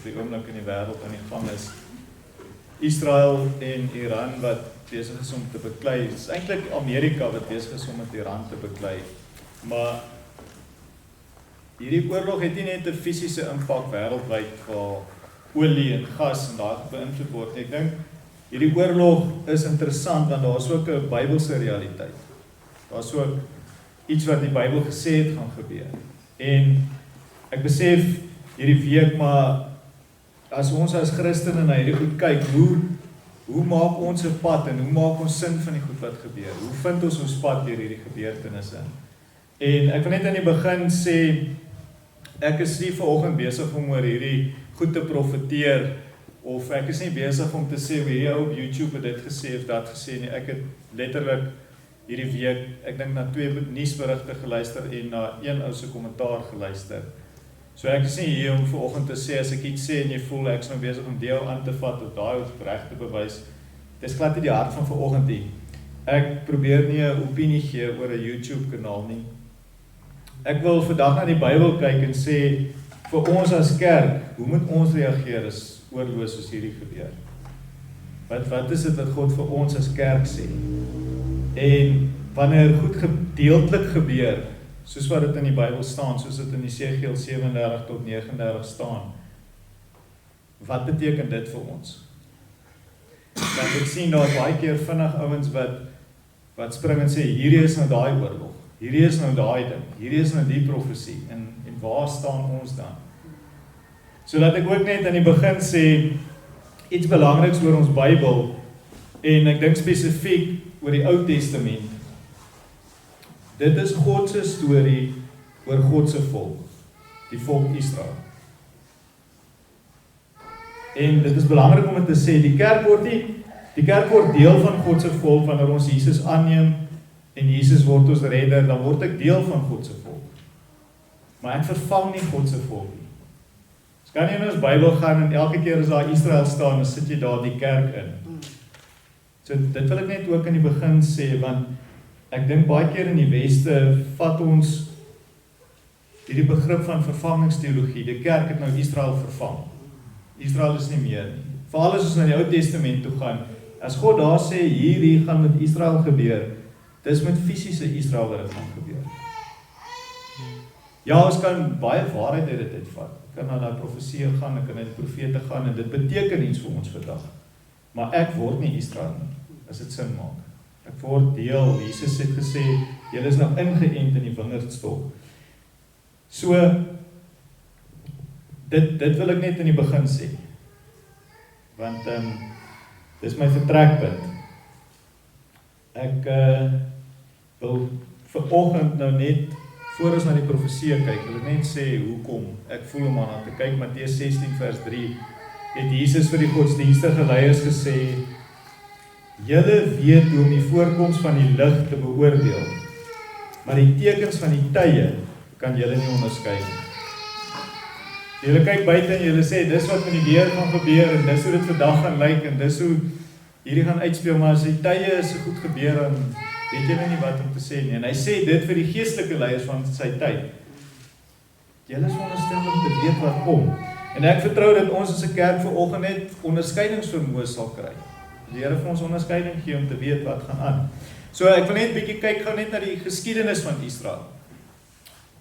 op die oomblik in die wêreld aan die gang is. Israel en Iran wat besig is om te beklei. Dit is eintlik Amerika wat besig is om met Iran te beklei. Maar hierdie oorlog het nie net 'n fisiese impak wêreldwyd waar olie en gas en daai beïnvloed word. Ek dink hierdie oorlog is interessant want daar is ook 'n Bybelse realiteit. Daar is ook iets wat die Bybel gesê het gaan gebeur. En ek besef hierdie week, maar as ons as Christene na hierdie goed kyk, hoe maak ons 'n pad en hoe maak ons sin van die goed wat gebeur? Hoe vind ons pad deur hierdie gebeurtenisse? En ek wil net aan die begin sê, ek is nie vanoggend besig om oor hierdie goed te profeteer, of ek is nie besig om te sê, hierdie ou op YouTube het dit gesê of dat gesê nie. Ek het letterlik hierdie week, ek dink na 2 nuusberigte geluister en na een ou se kommentaar geluister. So ek is nie hier om vanoggend te sê, as ek iets sê en jy voel ek is nou besig om deel aan te vat of daai reg te bewys. Dit is glad nie die hart van vanoggend nie. Ek probeer nie 'n opinie gee oor 'n YouTube kanaal nie. Ek wil vandag na die Bybel kyk en sê, vir ons as kerk, hoe moet ons reageer as oorlog soos hierdie gebeur? Wat is dit wat God vir ons as kerk sê? En wanneer goed gedeeltelik gebeur, soos wat dit in die Bybel staan, soos dit in Esegiel 37 tot 39 staan, wat beteken dit vir ons? Want ek sien daar baie keer vinnig ouens wat spring en sê, hierdie is nou daai oorlog, hierdie is nou daai ding, hierdie is nou die profesie, en waar staan ons dan? So dat ek ook net aan die begin sê, iets belangriks oor ons Bybel, en ek dink spesifiek oor die Ou Testament. Dit is God se storie oor God se volk, die volk Israel. En dit is belangrik om dit te sê, die kerk word deel van God se volk wanneer ons Jesus aanneem en Jesus word ons redder, dan word ek deel van God se volk. Maar ek vervang nie God se volk nie. As kan jy in ons Bybel gaan en elke keer as daar Israel staan, dan sit jy daar die kerk in. So dit wil ek net ook in die begin sê, want ek dink baie keer in die Weste vat ons hierdie begrip van vervangingsteologie. Die kerk het nou Israel vervang. Israel is nie meer nie. Veral as ons na die Ou Testament toe gaan, as God daar sê, hierdie gaan met Israel gebeur, dis met fisiese Israel wat dit gaan gebeur. Ja, ons kan baie waarheid uit dit uitvat. Ek kan na die profesie gaan, ek kan na die profete gaan, en dit beteken iets vir ons vandag. Maar ek word nie Israel nie, as dit sin maak. Ek word deel, Jesus het gesê, julle is nou ingeënt in die wingerdstok. So, dit wil ek net in die begin sê. Want, dis my vertrekpunt. Ek wil vanoggend nou net, voor ons na die profesie kyk, wil ek net sê, hoekom? Ek voel om aan te kyk, Matteus 16 vers 3, het Jesus vir die godsdienstige leiers gesê, julle weet hoe om die voorkoms van die lig te beoordeel, maar die tekens van die tye kan julle nie onderskei nie. Julle kyk buite en julle sê, dis wat met die weer gaan gebeur, en dis hoe dit vandag gaan lyk, en dis hoe hierdie gaan uitspeel, maar as die tye is so goed gebeur, dan weet julle nie wat om te sê nie. En hy sê dit vir die geestelike leiers van sy tyd. Julle is veronderstel om te weet wat kom. En ek vertrou dat ons as 'n kerk vanoggend net onderskeidingsvermoë sal kry. Die Here vir ons onderskeiding gee om te weet wat gaan aan. So ek wil net 'n bietjie kyk gou net na die geskiedenis van Israel.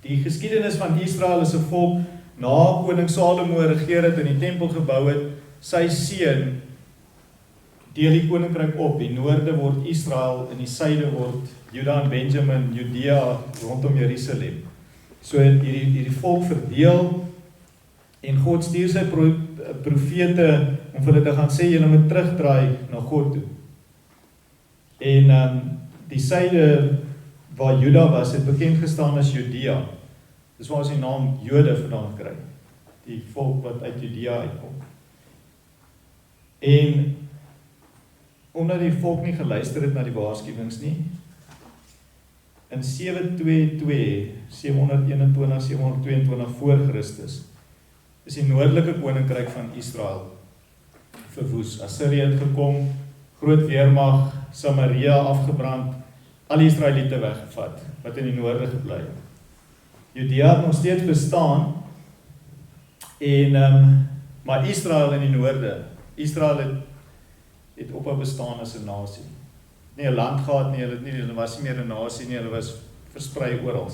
Die geskiedenis van Israel is 'n volk na koning Salomo regeer het en die tempel gebou het, sy seun deel die koninkryk op. Die noorde word Israel en die suide word Juda en Benjamin, Judea rondom Jerusalem. So hierdie volk verdeel en God stuur sy profete om vir hulle te gaan sê, julle moet terugdraai na God toe. En die suide waar Juda was, het bekend gestaan as Judea. Dis waar ons die naam Jode vandaan kry. Die volk wat uit Judea uitkom. En omdat die volk nie geluister het na die waarskuwings nie, in 722 voor Christus, is die noordelike koninkryk van Israel verwoes. Assirië het gekom, groot weermag, Samaria afgebrand, al die Israeliete weggevat, wat in die noorde gebly het. Judea het nog steeds bestaan, en Maar Israel in die noorde, Israel het ophou bestaan as 'n nasie. Nie 'n land gehad nie, hulle was nie meer 'n nasie nie, hulle was versprei oral.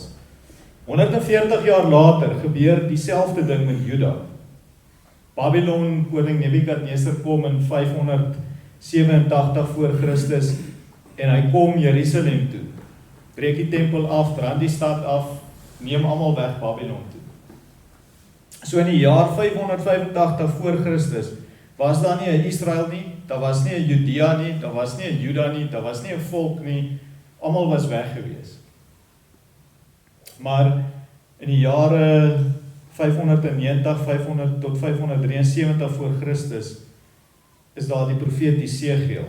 140 jaar later gebeur dieselfde ding met Juda. Babylon, koning Nebukadneser kom in 587 voor Christus en hy kom Jerusalem toe. Breek die tempel af, brand die stad af, neem almal weg Babylon toe. So in die jaar 585 voor Christus was daar nie 'n Israel nie, daar was nie 'n Judea nie, daar was nie 'n Juda nie, daar was nie 'n volk nie, almal was weg gewees. Maar in die jare 590, 500 tot 573 voor Christus is daar die profeet Jesegiel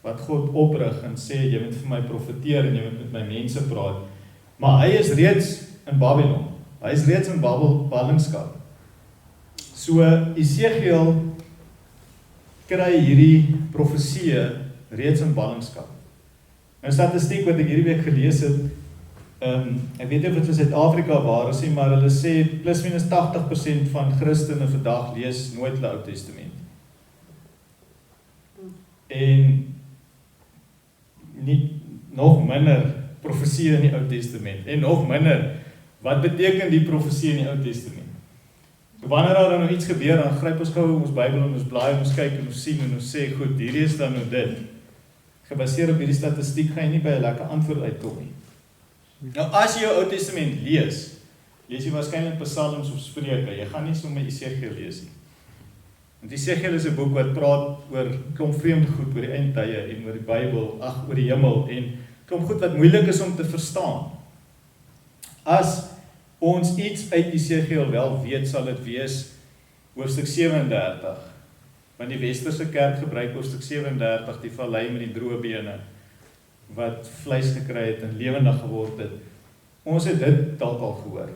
wat God oprig en sê jy moet vir my profeteer en jy moet met my mense praat. Maar hy is reeds in Babylon. Hy is reeds in ballingskap. So Jesegiel kry hierdie profesie reeds in ballingskap. Nou statistiek wat ek hierdie week gelees het, ek weet nie of dit in Suid-Afrika waar is nie, maar hulle sê plus minus 80% van Christene vandag lees nooit die Ou Testament. En nog minder profesie in die Ou Testament en nog minder wat beteken die profesie in die Ou Testament. Wanneer daar nou iets gebeur, dan gryp ons gou ons Bybel en ons blaai en ons kyk en ons sien en ons sê goed, hierdie is dan nou dit. Gebaseer op hierdie statistiek gaan jy nie by 'n lekker antwoord uitkom nie. Nou as jy jou Ou Testament lees jy waarskynlik Psalms of Spreuke, jy gaan nie sommer Jesegiel lees nie. Want Jesegiel is 'n boek wat praat oor klomp vreemde goed, oor die eindtye en oor die Bybel, oor die hemel en klomp goed wat moeilik is om te verstaan. As ons iets uit Jesegiel wel weet, sal dit wees hoofstuk 37. Want die Westerse kerk gebruik hoofstuk 37, die vallei met die droë bene, wat vleis gekry het en lewendig geword het. Ons het dit dalk al gehoor.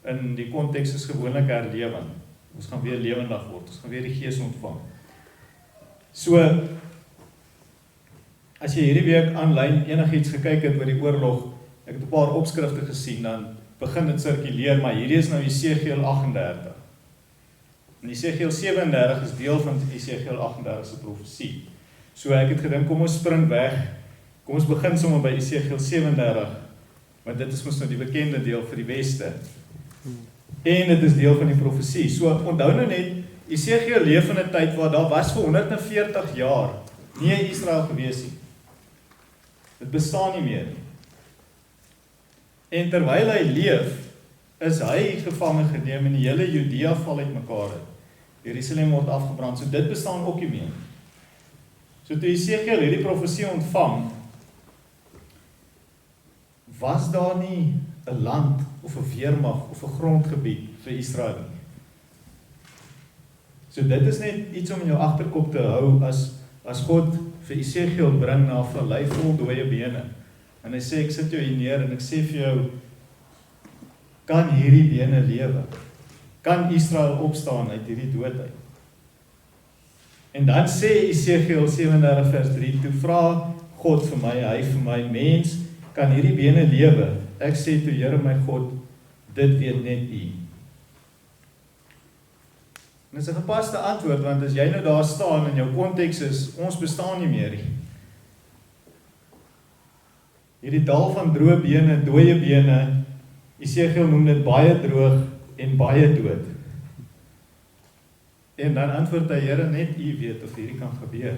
In die konteks is gewoonlik herlewing. Ons gaan weer lewendig word, ons gaan weer die Gees ontvang. So, as jy hierdie week aanlyn enigiets gekyk het oor die oorlog, ek het 'n paar opskrifte gesien, dan begin dit sirkuleer, maar hierdie is nou Jesegiel 38. En Jesegiel 37 is deel van Jesegiel 38 se profesie. So ek het gedink, kom ons spring weg, kom ons begin sommer by Jesegiel 37, want dit is mos nou die bekende deel vir die Weste. En dit is deel van die profesie. So onthou nou net, Jesegiel leef in 'n tyd waar daar was vir 140 jaar nie 'n Israel gewees nie. Dit bestaan nie meer nie. En terwyl hy leef, is hy gevange geneem en die hele Judea val uitmekaar uit. Jerusalem word afgebrand, so dit bestaan ook nie meer. So toe Jesegiel hierdie profesie ontvang, was daar nie 'n land of 'n weermag of 'n grondgebied vir Israel nie. So dit is net iets om in jou agterkop te hou as God vir Jesegiel bring na 'n vallei vol dooie bene. En hy sê ek sit jou hier neer en ek sê vir jou, kan hierdie bene lewe? Kan Israel opstaan uit hierdie dood uit? En dan sê Jesegiel 37 vers 3, toe vra God vir my, hy vir my, mens, kan hierdie bene lewe? Ek sê toe, Here my God, dit weet net U. En dit is 'n gepaste antwoord, want as jy nou daar staan en jou konteks is, ons bestaan nie meer nie. Hierdie dal van droë bene, dooie bene, Jesegiel noem dit baie droog en baie dood. En dan antwoord hy, Here, net U weet of hierdie kan gebeur.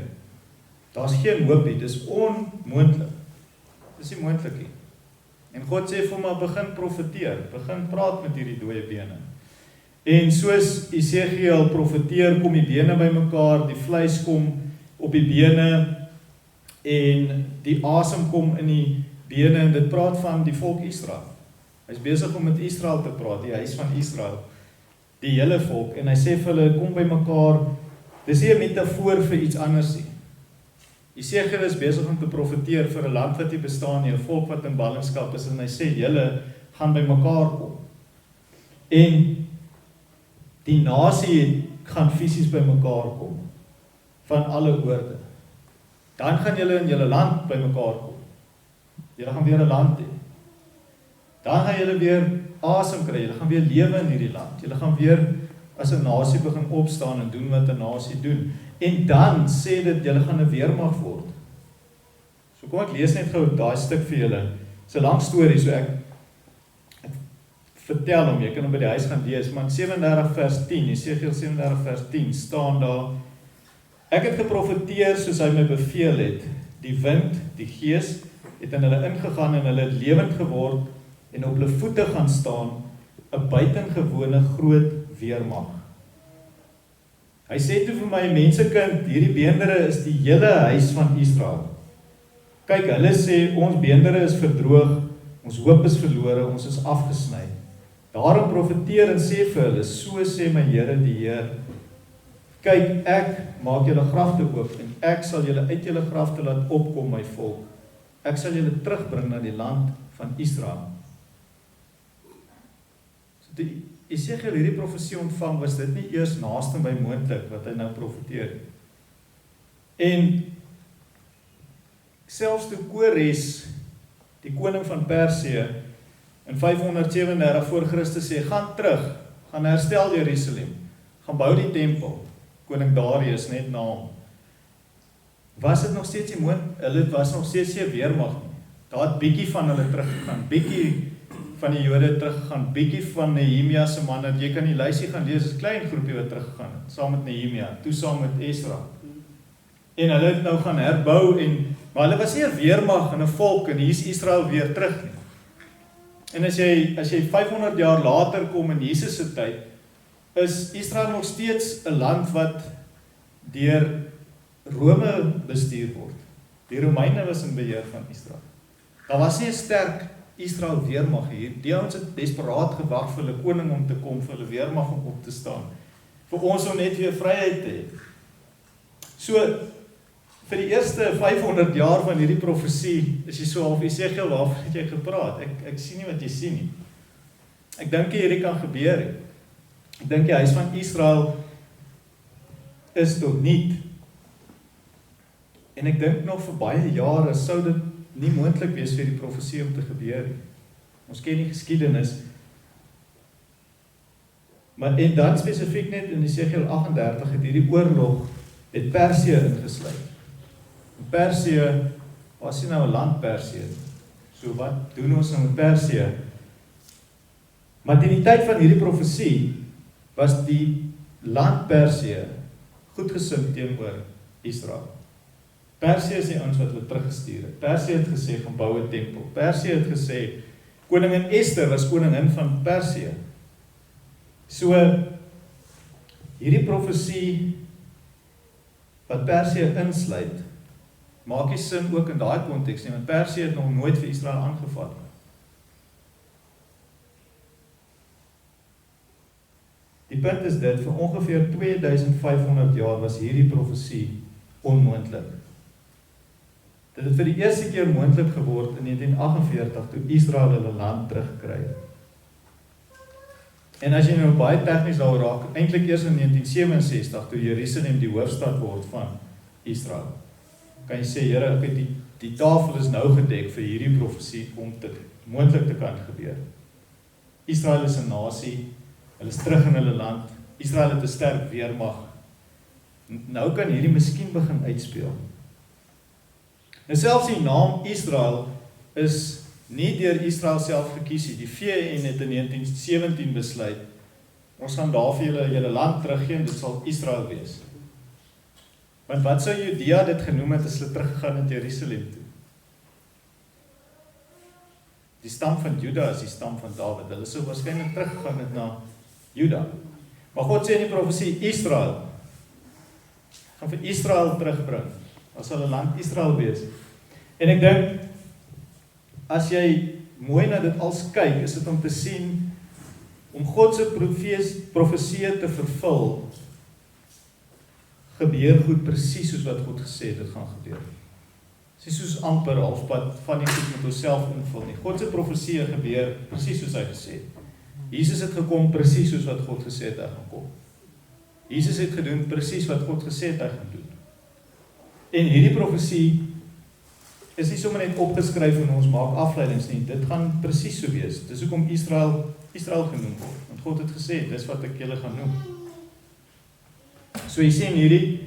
Daar's geen hoop nie, dis onmoontlik. Dis nie moontlik nie. En God sê vir hom, begin profeteer, begin praat met hierdie dooie bene. En soos Jesegiel profeteer, kom die bene bymekaar, die vleis kom op die bene en die asem kom in die bene en dit praat van die volk Israel. Hy is besig om met Israel te praat, die huis van Israel, die hele volk, en hy sê vir hulle, kom bymekaar, dis nie 'n metafoor vir iets anders nie. Jesegiel is besig om te profeteer vir 'n land wat nie bestaan nie, 'n volk wat in ballingskap is, en hy sê, julle gaan bymekaar kom. En die nasie gaan fisies bymekaar kom, van alle oorde. Dan gaan julle in julle land bymekaar kom. Julle gaan weer 'n land hê. Dan gaan julle weer asem kry, julle gaan weer lewe in hierdie land. Julle gaan weer as 'n nasie begin opstaan en doen wat 'n nasie doen. En dan sê dit, julle gaan 'n weermag word. So kom ek lees net gou daai stuk vir julle. Dis 'n lang storie, so ek vertel hom, jy kan hom by die huis gaan lees, maar in 37 vers 10, Jesegiel 37 vers 10, staan daar, ek het geprofeteer soos hy my beveel het, die wind, die gees, het in hulle ingegaan en hulle het lewend geword en op hulle voete gaan staan, 'n buitengewone groot weermag. Hy sê toe vir my, mensekind, hierdie beendere is die hele huis van Israel. Kyk, hulle sê, ons beendere is verdroog, ons hoop is verlore, ons is afgesny. Daarom profeteer en sê vir hulle, so sê my Here die Heer, kyk, ek maak julle grafte oop en ek sal julle uit julle grafte laat opkom, my volk. Ek sal julle terugbring na die land van Israel. So die Jesegiel hierdie profesie ontvang, was dit nie eers naaste by moontlik wat hy nou profeteer. En selfs toe Kores, die koning van Persië, in 537 voor Christus sê, gaan terug, gaan herstel Jerusalem, gaan bou die tempel, koning Darius net na hom. Was dit nog steeds nie moontlik? Hulle was nog steeds nie weermag nie. Daar het bietjie van hulle teruggegaan, bietjie van die Jode teruggegaan, bietjie van Nehemia se manne, jy kan die lysie gaan lees, is 'n klein groepie wat teruggegaan het, saam met Nehemia, toe saam met Esra. En hulle het nou gaan herbou, maar hulle was nie 'n weermag en 'n volk, en hier is Israel weer terug nie. En as jy 500 jaar later kom in Jesus se tyd, is Israel nog steeds 'n land wat deur Rome bestuur word. Die Romeine was in beheer van Israel. Daar was nie 'n sterk Israel weermag hier. Die ouens het desperaat gewag vir hulle koning om te kom, vir hulle weermag om op te staan. Vir ons om net weer vryheid te hê. So, vir die eerste 500 jaar van hierdie profesie, is jy so half Jesegiel, waarvan het jy gepraat? Ek sien nie wat jy sien nie. Ek dink hierdie kan gebeur nie. Ek dink die huis van Israel is tot niet. En ek dink nog vir baie jare sou dit nie moontlik wees vir die profesie om te gebeur nie. Ons ken die geskiedenis. Maar en dan spesifiek net in Jesegiel 38 het hierdie oorlog het Persië ingesluit. Persië was nie nou 'n land Persië. So wat doen ons nou met Persië? Maar teen die tyd van hierdie profesie was die land Persië goedgesind teenoor Israel. Persië is die ons wat hulle teruggestuur het. Persië het gesê, gaan bou 'n tempel. Persië het gesê, koningin Ester was koningin van Persië. So, hierdie profesie wat Persië insluit, maak nie sin ook in daai konteks nie, want Persië het nog nooit vir Israel aangevat nie. Die punt is dit, vir ongeveer 2500 jaar was hierdie profesie onmoontlik. Dit het vir die eerste keer moontlik geword in 1948 toe Israel hulle land teruggekry het. En as jy nou baie tegnies daar raak, eintlik eers in 1967 toe Jerusalem die hoofstad word van Israel. Kan jy sê, Here, ek het die tafel is nou gedek vir hierdie profesie om dit moontlik te kan gebeur. Israel is 'n nasie, hulle is terug in hulle land, Israel het 'n sterk weermag. Nou kan hierdie miskien begin uitspeel. Nou selfs die naam Israel is nie deur Israel self gekies nie. Die VN het in 1917 besluit, ons gaan daar vir julle land teruggee en dit sal Israel wees. Want wat sou Judea dit genoem het as hulle teruggegaan in Jerusalem toe? Die stam van Juda is die stam van Dawid. Hulle sou waarskynlik teruggegaan het na Juda. Maar God sê in die profesie, Israel gaan vir Israel terugbring. As sal 'n land Israel wees. En ek dink, as jy mooi na dit als kyk, is dit om te sien, om God se profesie te vervul, gebeur goed presies soos wat God gesê het, dit gaan gebeur. Dit is soos amper halfpad van die goed met onsself invul nie. God se profesie gebeur presies soos hy gesê het. Jesus het gekom presies soos wat God gesê het hy gaan kom. Jesus het gedoen presies wat God gesê het hy gaan doen. En hierdie profesie is nie sommer net opgeskryf en ons maak afleidings nie. Dit gaan presies so wees. Dis hoekom Israel genoem word. Want God het gesê, dis wat ek julle gaan noem. So jy sien hierdie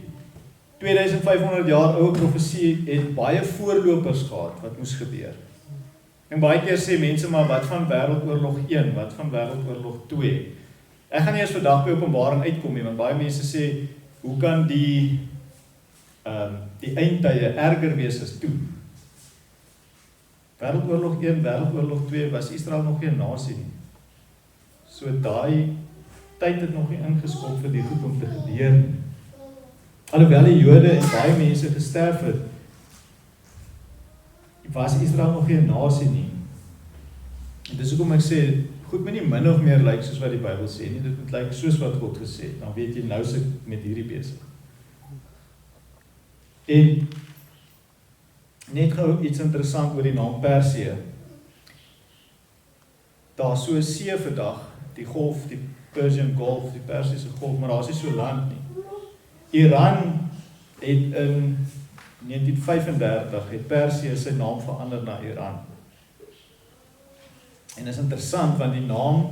2500 jaar oude profesie het baie voorlopers gehad wat moes gebeur. En baie keer sê mense maar wat van Wêreldoorlog 1, wat van Wêreldoorlog 2? Ek gaan nie eers vandag by Openbaring uitkom nie, want baie mense sê hoe kan die eindtye erger wees as toe? Wêreldoorlog 1, Wêreldoorlog 2 was Israel nog geen nasie nie. So daai tyd het nog nie ingeskop vir die goed om te gebeur nie. Alhoewel die Jode en baie mense gesterf het, was Israel nog geen nasie nie. En dis hoekom ek sê, goed moet nie min of meer lyk soos wat die Bybel sê nie, dit moet lyk soos wat God gesê het, dan weet jy nou is ek met hierdie besig. En net gou iets interessant oor die naam Persië. Daar is so 'n see vandag, die golf, die Persian Gulf, die Persiese golf, maar daar is nie so land nie. Iran het in 1935 het Persië sy naam verander na Iran. En dit is interessant want die naam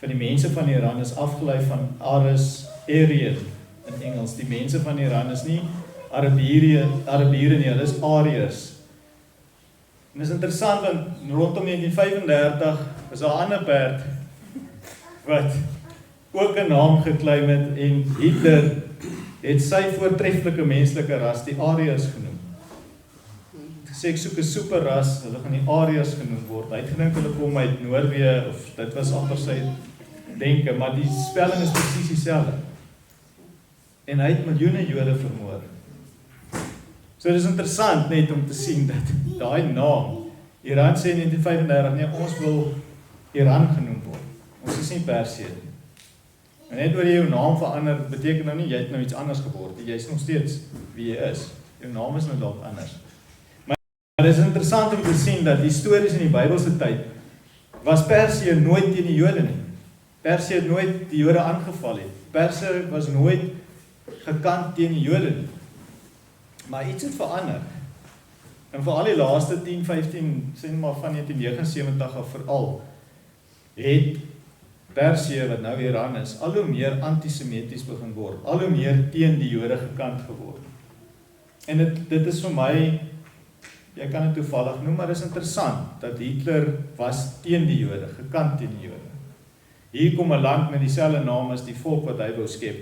van die mense van Iran is afgelei van Aris, Aryan in Engels. Die mense van Iran is nie Arabiere nie, hulle is Ariërs. En dit is interessant want rondom 1935 is daar 'n ander perd wat ook 'n naam geklaim het en Hitler het sy voortreffelike menslike ras die Ariërs genoem. Sê ek soek 'n superras, hulle gaan die Ariërs genoem word. Hy het gedink hulle kom uit Noorwe of dit was amper sy denke, maar die spelling is presies dieselfde. En hy het miljoene Jode vermoor. So dit is interessant net om te sien dat daai naam, Iran sê in 1935, nee, ons wil Iran genoem word. Ons is nie Persië nie. En net oor jy jou naam verander, beteken nou nie, jy het nou iets anders geword, jy is nog steeds wie jy is. Jou naam is nou dalk anders. Maar dit is interessant om te sien dat histories in die Bybelse tyd, was Persië nooit teen die Jode nie. Persië het nooit die Jode aangeval nie. Persië was nooit gekant teen die Jode nie. Maar iets het verander. En veral die laaste 10, 15, sê maar van 1979 af veral, het Persië, wat nou Iran is, al hoe meer antisemities begin word, al hoe meer teen die Jode gekant geword. En dit is vir my, jy kan dit toevallig noem, maar dit is interessant, dat Hitler was teen die Jode, gekant teen die Jode. Hier kom 'n land met dieselfde naam as die volk wat hy wou skep,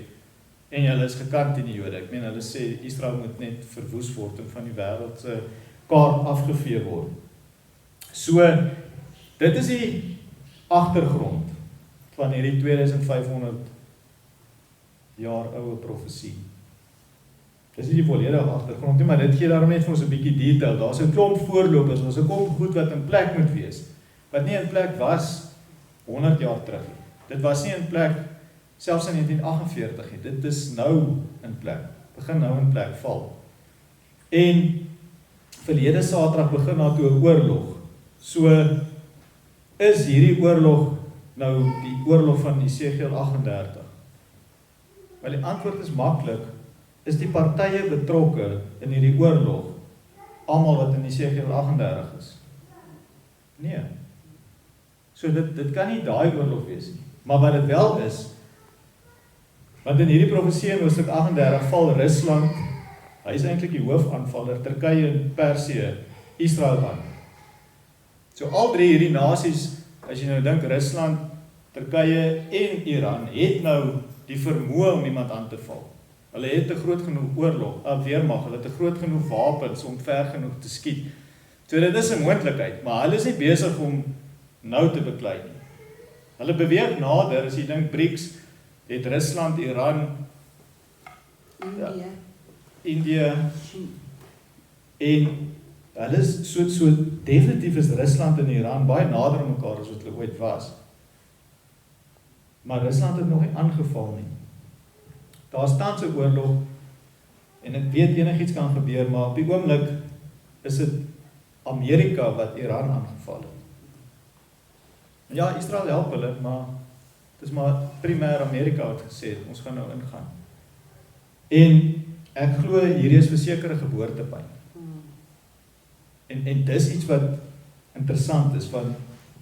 en hulle is gekant teen die Jode. Ek meen, hulle sê, Israel moet net verwoes word en van die wêreld se kaart afgevee word. So, dit is die agtergrond van hierdie 2500 jaar oude profesie. Dis nie die volledige agtergrond nie, maar dit gee daarom net vir ons 'n bietjie detail. Daar's 'n klomp voorlopers, daar's 'n klomp goed wat in plek moet wees, wat nie in plek was 100 jaar terug nie. Dit was nie in plek selfs in 1948 nie. Dit is nou in plek, begin nou in plek val. En verlede Saterdag begin daar toe 'n oorlog. So is hierdie oorlog nou die oorlog van Esegiel 38. Wel die antwoord is maklik, is die partye betrokke in hierdie oorlog, almal wat in Esegiel 38 is? Nee. So dit kan nie daai oorlog wees nie. Maar wat dit wel is, want in hierdie profesie in hoofstuk 38 val Rusland, hy is eintlik die hoofaanvaller, Turkye en Persië, Israel aan. So al drie hierdie nasies, as jy nou dink, Rusland, Turkye en Iran, het nou die vermoë om iemand aan te val. Hulle het 'n groot genoeg oorlog, weermag, hulle het 'n groot genoeg wapens om ver genoeg te skiet. So dit is 'n moontlikheid, maar hulle is nie besig om nou te beklei nie. Hulle beweeg nader, as jy dink BRICS, het Rusland, Iran, India, en hulle is so definitief is Rusland en Iran baie nader aan mekaar as wat hulle ooit was. Maar Rusland het nog nie aangeval nie. Daar is tans 'n oorlog, en ek weet enigiets kan gebeur, maar op die oomblik is dit Amerika wat Iran aangeval het. Ja, Israel help hulle, maar dit is maar primêr Amerika wat gesê het, ons gaan nou ingaan. En ek glo hierdie is versekerde geboortepyn. En dis iets wat interessant is, want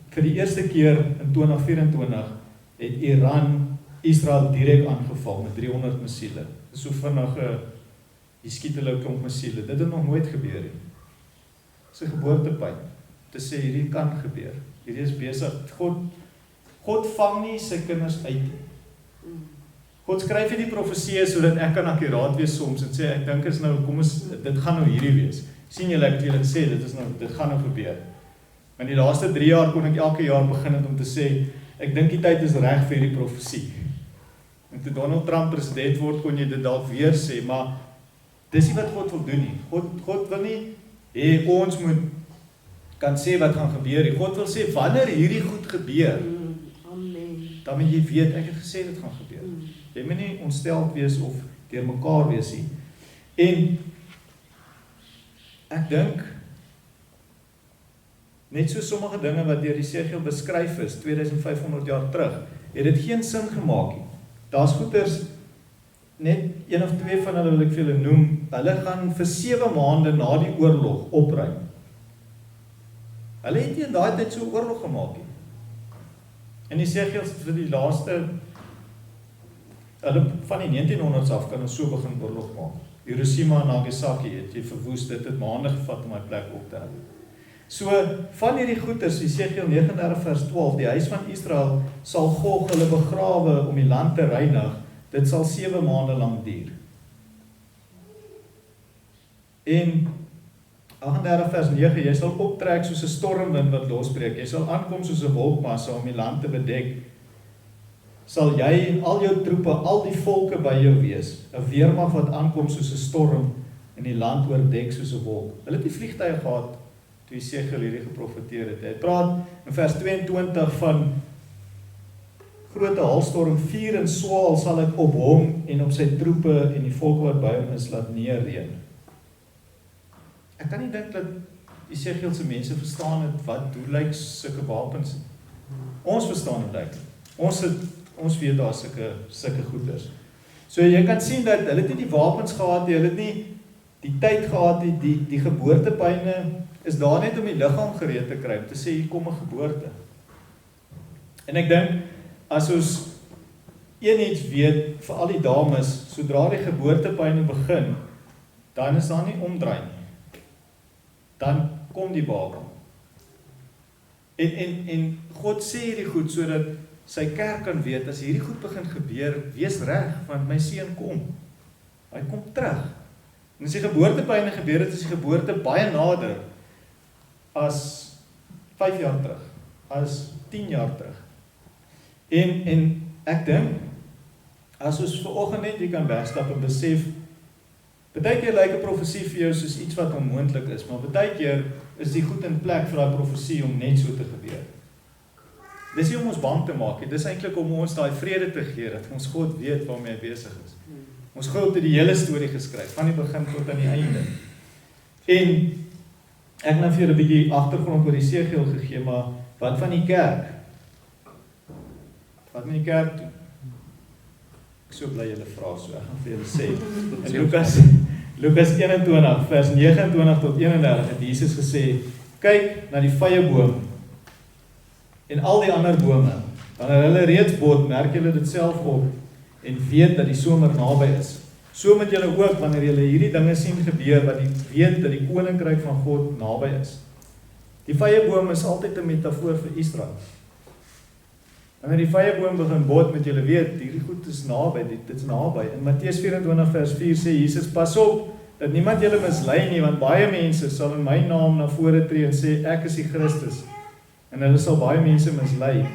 vir die eerste keer in 2024 het Iran Israel direk aangeval met 300 missiele. Dis so vinnig, die skiet hulle 'n klomp missiele. Dit het nog nooit gebeur nie. Dis 'n geboortepyn. Te sê hierdie kan gebeur. Hierdie is besig. God vang nie sy kinders uit nie. God skryf hierdie profeseë sodat ek kan akkuraat wees soms en sê ek dink is nou dit gaan nou hierdie wees. Sien julle ek het julle gesê dit gaan nou gebeur. Maar in die laaste 3 jaar kon ek elke jaar begin het om te sê ek dink die tyd is reg vir hierdie profesie. En toe Donald Trump president word kon jy dit dalk weer sê, maar dis nie wat God wil doen nie. God wil nie hê ons moet kan sê wat gaan gebeur nie. God wil sê wanneer hierdie goed gebeur, dan moet jy weet ek het gesê dit gaan gebeur. Jy moet nie ontsteld wees of deur mekaar wees nie. En ek dink net so sommige dinge wat deur Jesegiel beskryf is 2500 jaar terug, het dit geen sin gemaak nie. Daar's goeters, net 1 of 2 van hulle wil ek vir julle noem, hulle gaan vir 7 maande na die oorlog opruim. Hulle het nie in daai tyd so oorlog gemaak nie. En Jesegiel vir die laaste, hulle van die 1900s af kan ons so begin oorlog maak. Hiroshima en Nagasaki het jy verwoes, dit het maande gevat om my plek op te hou. So, van hierdie goeders, Jesegiel 39 vers 12, die huis van Israel sal Gog hulle begrawe om die land te reinig, dit sal 7 maande lang duur. En 38 vers 9, jy sal optrek soos 'n stormwind wat losbreek, jy sal aankom soos 'n wolkmassa om die land te bedek, sal jy en al jou troepe, al die volke by jou wees, 'n weermag wat aankom soos 'n storm en die land oordek soos 'n wolk. Hulle het die vliegtuie gehad toe Jesegiel hierdie geprofeteer het. Hy praat in vers 22 van grote haalstorm, vuur en swaal sal ek op hom en op sy troepe en die volke wat by hom is laat neerreën. Ek kan nie dink dat Jesegiel se mense verstaan het wat hoe lyk sulke wapens. Ons verstaan dit lyk. Ons weet daar sulke goeders. So jy kan sien dat hulle het nie die wapens gehad nie, hulle het nie die tyd gehad nie, die geboortepyne is daar net om die liggaam gereed te kry, om te sê hier kom 'n geboorte. En ek dink as ons iets weet vir al die dames, sodra die geboortepyne begin, dan is daar nie omdraai nie. Dan kom die baba. En God sê hierdie goed sodat sy kerk kan weet, as hierdie goed begin gebeur, wees reg, want my seun kom. Hy kom terug. En as die geboortepyne gebeur het, is die geboorte baie nader as 5 jaar terug, as 10 jaar terug. En ek dink, as ons vanoggend net hier kan wegstap en besef, baie keer lyk 'n profesie vir jou soos iets wat onmoontlik is, maar baie keer is die goed in plek vir daai profesie om net so te gebeur. Dis nie om ons bang te maak nie, dis eintlik om ons daai vrede te gee, dat ons God weet waarmee hy besig is. Ons God het die hele storie geskryf, van die begin tot aan die einde. En ek nou vir julle 'n bietjie agtergrond oor Jesegiel gegee, maar wat van die kerk? Wat met die kerk doen? Ek so bly julle vra so, ek gaan vir julle sê. In Lukas 21 vers 29 tot 31 het Jesus gesê, kyk na die vyeboom en al die ander bome. Wanneer hulle reeds bot, merk julle dit self op en weet dat die somer naby is. So moet julle ook wanneer julle hierdie dinge sien gebeur, wat jy weet dat die koninkryk van God naby is. Die vyeboom is altyd 'n metafoor vir Israel. Wanneer die vyeboom begin bot, moet julle weet, hierdie goed is naby, dit is naby. In Matteus 24 vers 4 sê Jesus, pas op, dat niemand julle mislei nie, want baie mense sal in my naam na vore tree en sê, ek is die Christus. En hulle sal baie mense mislei.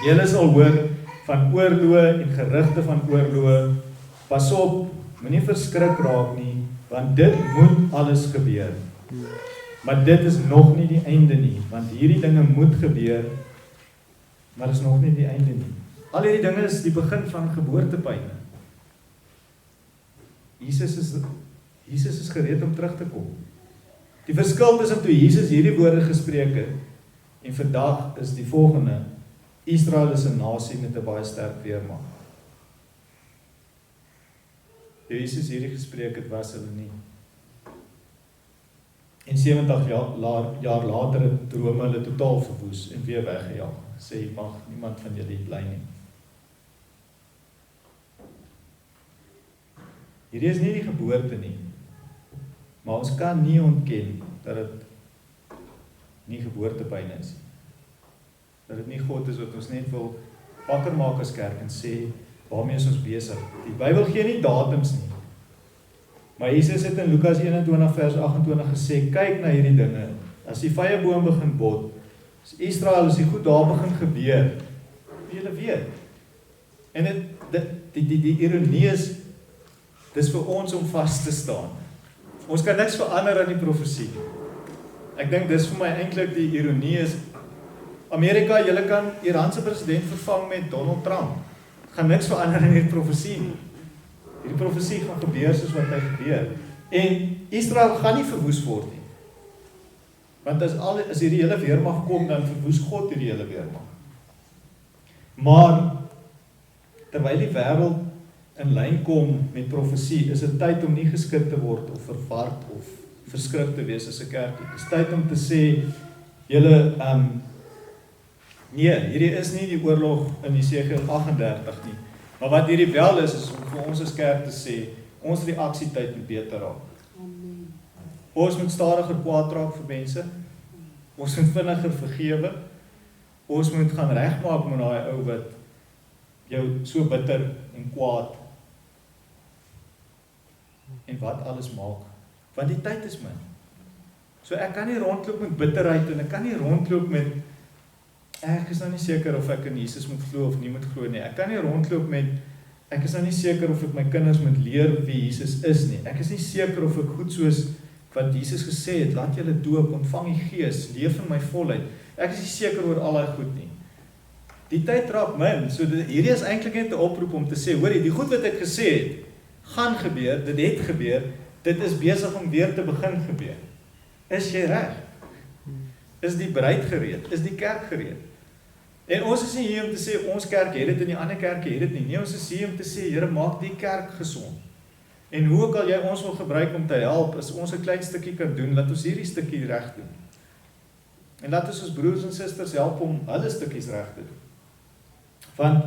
Julle sal hoor van oorloë en gerugte van oorloë. Pas op, moenie verskrik raak nie, want dit moet alles gebeur. Maar dit is nog nie die einde nie, want hierdie dinge moet gebeur, maar is nog nie die einde nie. Al hierdie dinge is die begin van geboortepyne. Jesus is gereed om terug te kom. Die verskil tussen toe Jesus hierdie woorde gespreek het, en vandag is die volgende, Israel is 'n nasie met 'n baie sterk weermag. Jesus hierdie gespreek het, was hulle nie. En 70 jaar later het Rome hulle totaal verwoes en weer weggejaag. Sê, mag niemand van julle bly nie. Hierdie is nie die geboorte nie, maar ons kan nie ontken dat dit nie geboortepyn is. Dat dit nie God is wat ons net wil wakker maak as kerk en sê, waarmee is ons besig? Die Bybel gee nie datums nie. Maar Jesus het in Lukas 21 vers 28 gesê, kyk na hierdie dinge, as die vyeboom begin bot, as Israel, as die goed daar begin gebeur, julle weet. En die ironie is, dis vir ons om vas te staan. Ons kan niks verander aan die profesie. Ek dink dis vir my eintlik die ironie is, Amerika, julle kan Iran se president vervang met Donald Trump. Gaan niks verander in hierdie profesie nie. Hierdie profesie gaan gebeur soos wat hy gebeur. En Israel gaan nie verwoes word nie. Want as hierdie hele weermag kom, dan verwoes God hierdie hele weermag. Maar terwyl die wêreld in lyn kom met profesie, is dit tyd om nie geskit te word of verward of verskrik te wees as 'n kerkie. Dit is tyd om te sê, julle nee, hierdie is nie die oorlog in Jesegiel 38 nie. Maar wat hierdie wel is om vir ons as kerk te sê, ons reaksietyd moet beter raak. Ons moet stadiger kwaad raak vir mense. Ons moet vinniger vergewe. Ons moet gaan regmaak met daai ou wat jou so bitter en kwaad en wat alles maak. Want die tyd is min. So ek kan nie rondloop met bitterheid en ek kan nie rondloop met ek is nou nie seker of ek in Jesus moet glo of nie moet glo nie. Ek kan nie rondloop met ek is nou nie seker of ek my kinders moet leer wie Jesus is nie. Ek is nie seker of ek goed soos wat Jesus gesê het, laat julle doop, ontvang die Gees, leef in my volheid. Ek is nie seker oor al daai goed nie. Die tyd raak min, so hierdie is eintlik net 'n oproep om te sê, hoorie, die goed wat ek gesê het, gaan gebeur, dit het gebeur, dit is besig om weer te begin gebeur. Is jy reg? Is die bruid gereed? Is die kerk gereed? En ons is nie hier om te sê, ons kerk het dit en die ander kerke het dit nie. Nee, ons is hier om te sê, Here, maak die kerk gesond. En hoe ook al jy ons wil gebruik om te help, as ons 'n klein stukkie kan doen, laat ons hierdie stukkie reg doen. En laat ons broers en susters help om hulle stukkies reg te doen. Want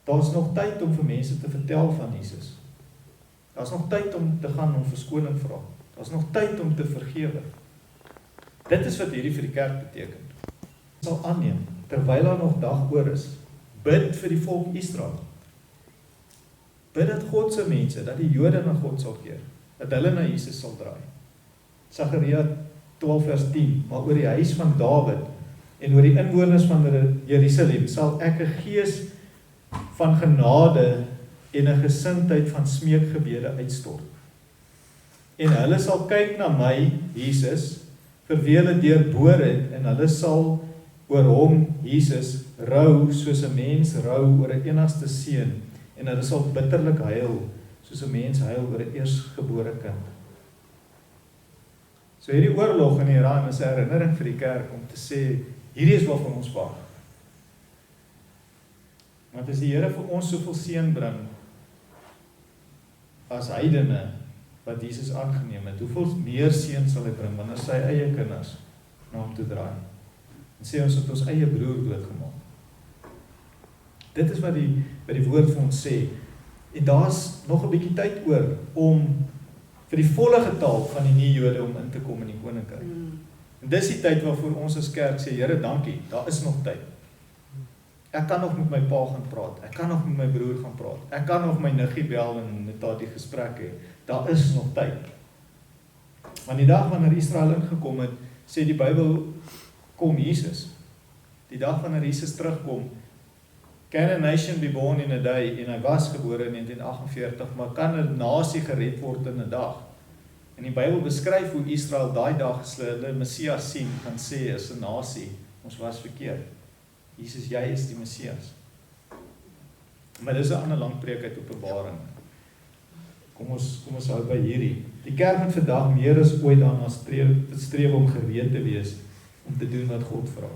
daar's nog tyd om vir mense te vertel van Jesus. Daar's nog tyd om te gaan om verskoning vra. Daar's nog tyd om te vergewe. Dit is wat hierdie vir die kerk beteken. Sal aanneem, terwyl daar nog dag oor is, bid vir die volk Israel. Bid dat God se mense, dat die Jode na God sal keer, dat hulle na Jesus sal draai. Sagaria 12 vers 10, maar oor die huis van Dawid en oor die inwoners van Jerusalem sal ek 'n gees van genade en 'n gesindheid van smeekgebede uitstort. En hulle sal kyk na my, Jesus, vir wie hulle deurboor het, en hulle sal oor hom, Jesus, rou soos 'n mens rou oor 'n enigste seun, en hulle sal bitterlik huil soos 'n mens huil oor 'n eersgebore kind. So hierdie oorlog in Iran is 'n herinnering vir die kerk om te sê, hierdie is waarvan ons wag. Want as die Here vir ons soveel seën bring as heidene wat Jesus aangeneem het, hoeveel meer seën sal hy bring wanneer sy eie kinders na hom toe draai en sê ons het ons eie broer doodgemaak. Dit is wat die woord vir ons sê. En daar's nog 'n bietjie tyd oor om vir die volle getal van die nie-Jode om in te kom in die koninkryk. En dis die tyd waarvoor ons as kerk sê, Here, dankie, daar is nog tyd. Ek kan nog met my pa gaan praat, ek kan nog met my broer gaan praat, ek kan nog my niggie bel en met haar die gesprek hê. Daar is nog tyd. Want die dag wanneer Israel ingekom het, sê die Bybel, kom Jesus. Die dag wanneer Jesus terugkom, can a nation be born in a day, en hy was gebore in 1948, maar kan 'n nasie gered word in 'n dag? En die Bybel beskryf hoe Israel daai dag as hulle Messias sien, gaan sê is 'n nasie, ons was verkeerd. Jesus, jy is die Messias. Maar dis 'n ander lang preek uit Openbaring. Kom ons hou by hierdie. Die kerk moet vandag meer as ooit daarna streef om gereed te wees om te doen wat God vra.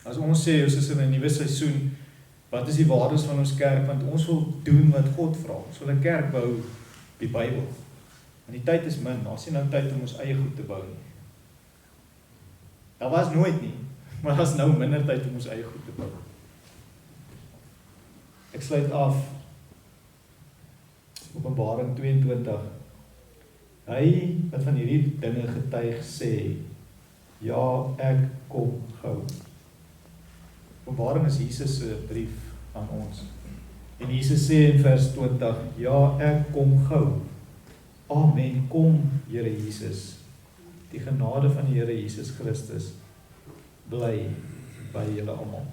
As ons sê ons is in 'n nuwe seisoen, wat is die waardes van ons kerk? Want ons wil doen wat God vra. Ons wil 'n kerk bou die Bybel. En die tyd is min, daar's nie nou tyd om ons eie goed te bou nie. Daar was nooit nie, maar daar's nou minder tyd om ons eie goed te bou. Ek sluit af Openbaring 22. Hy wat van hierdie dinge getuig sê, ja, ek kom gou. Openbaring is Jesus se brief aan ons. En Jesus sê in vers 20, ja, ek kom gou. Amen, kom Here Jesus. Die genade van die Here Jesus Christus bly by julle almal.